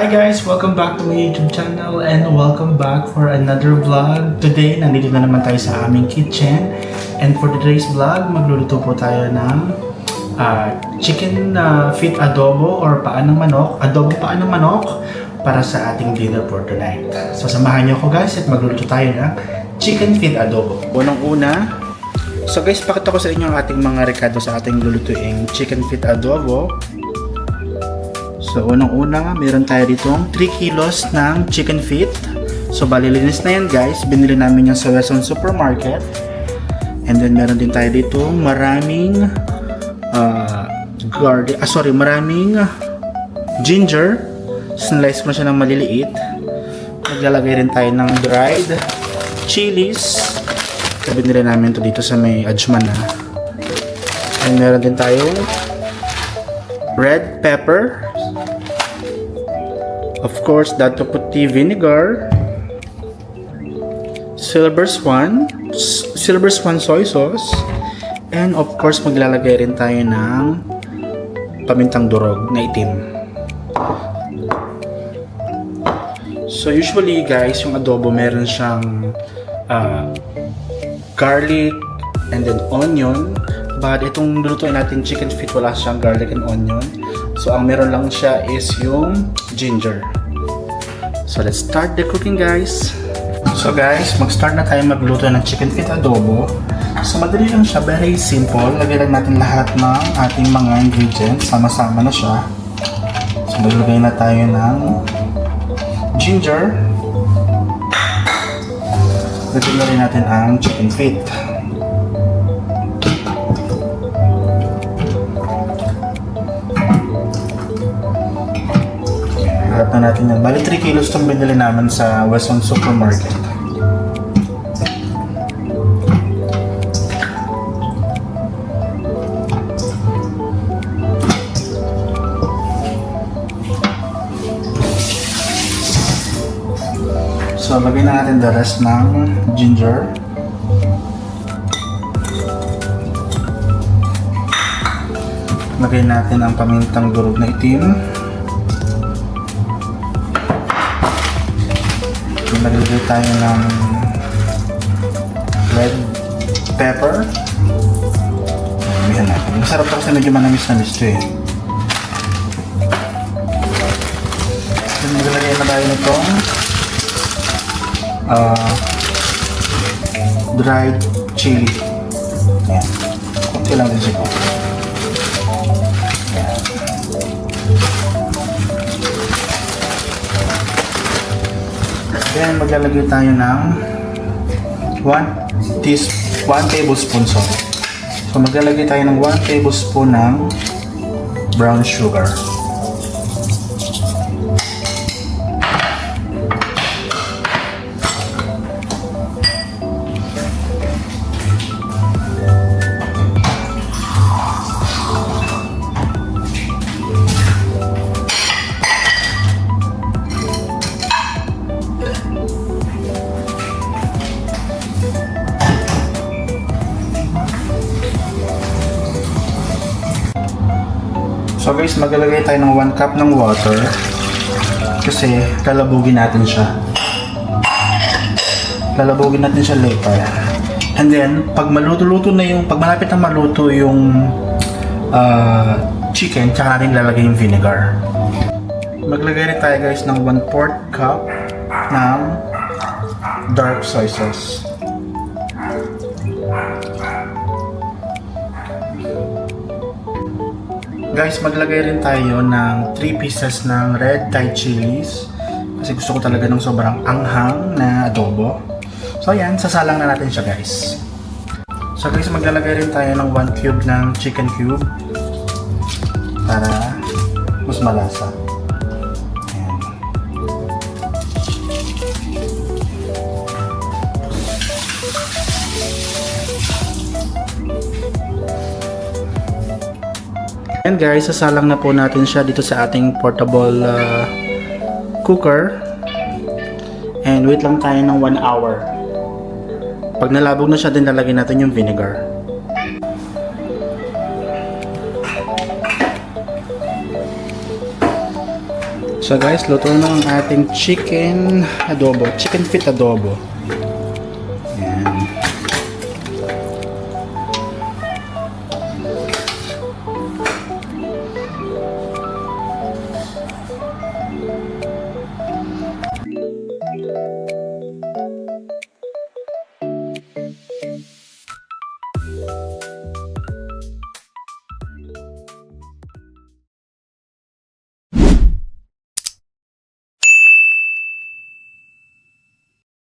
Hi guys! Welcome back to my YouTube channel and welcome back for another vlog. Today, nandito na naman tayo sa aming kitchen. And for today's vlog, magluluto po tayo ng chicken feet adobo or paa ng manok. Adobo paa ng manok para sa ating dinner for tonight. So samahan niyo ako guys at magluluto tayo ng chicken feet adobo. Unang-una, so guys, pakita ko sa inyo ang ating mga rekado sa ating lulutuing chicken feet adobo. So, unang-una, meron tayo ditong 3 kilos ng chicken feet. So, balilinis na yan guys. Binili namin yan sa Western Supermarket. And then, meron din tayo ditong maraming maraming ginger. Slice ko na siya ng maliliit. Maglalagay rin tayo ng dried chilies. So, binili namin to dito sa may Ajman. And meron din tayong red pepper. Of course, dato puti vinegar, silver swan soy sauce, and of course maglalagay rin tayo ng pamintang durog na itim. So usually guys, yung adobo meron siyang garlic and then onion, but itong lutuin natin chicken feet wala siyang garlic and onion. So ang meron lang siya is yung ginger. So let's start the cooking guys. So guys, mag-start na tayo magluto ng chicken feet adobo. So madali lang siya, very simple. Lagay lang natin lahat ng ating mga ingredients. Sama-sama na siya. So maglagay na tayo ng ginger. Lagyan na rin natin ang chicken feet. Lahat na natin yan. Bali 3 kilos itong binili namin sa Western Supermarket. So, lagay na natin the rest ng ginger. Lagay natin ang pamintang durog na itim. Maglagay tayo ng red pepper. Ayan natin. Masarap ito kasi medyo manamis-namis ito eh. Then maglagay na tayo nitong dried chili. Ayan. Kunti lang din siya. Ayan. Then maglalagay tayo ng 1 tablespoon salt. So maglalagay tayo ng 1 tablespoon ng brown sugar. So guys, maglalagay tayo ng 1 cup ng water kasi lalabugin natin siya. Lalabugin natin siya later. And then, pag maluto-luto na yung, pag malapit na maluto yung chicken, tsaka natin lalagay yung vinegar. Maglagay rin tayo guys ng 1/4 cup ng dark soy sauce. Guys, maglagay rin tayo ng 3 pieces ng red Thai chilies kasi gusto ko talaga ng sobrang anghang na adobo. So ayan, sasalang na natin siya guys. So guys, maglalagay rin tayo ng 1 cube ng chicken cube para mas malasa. Ayan. And guys, sasalang na po natin siya dito sa ating portable cooker. And wait lang tayo ng 1 hour. Pag nalabog na siya, din lalagyan natin yung vinegar. So guys, luto na ang ating chicken adobo. Chicken feet adobo.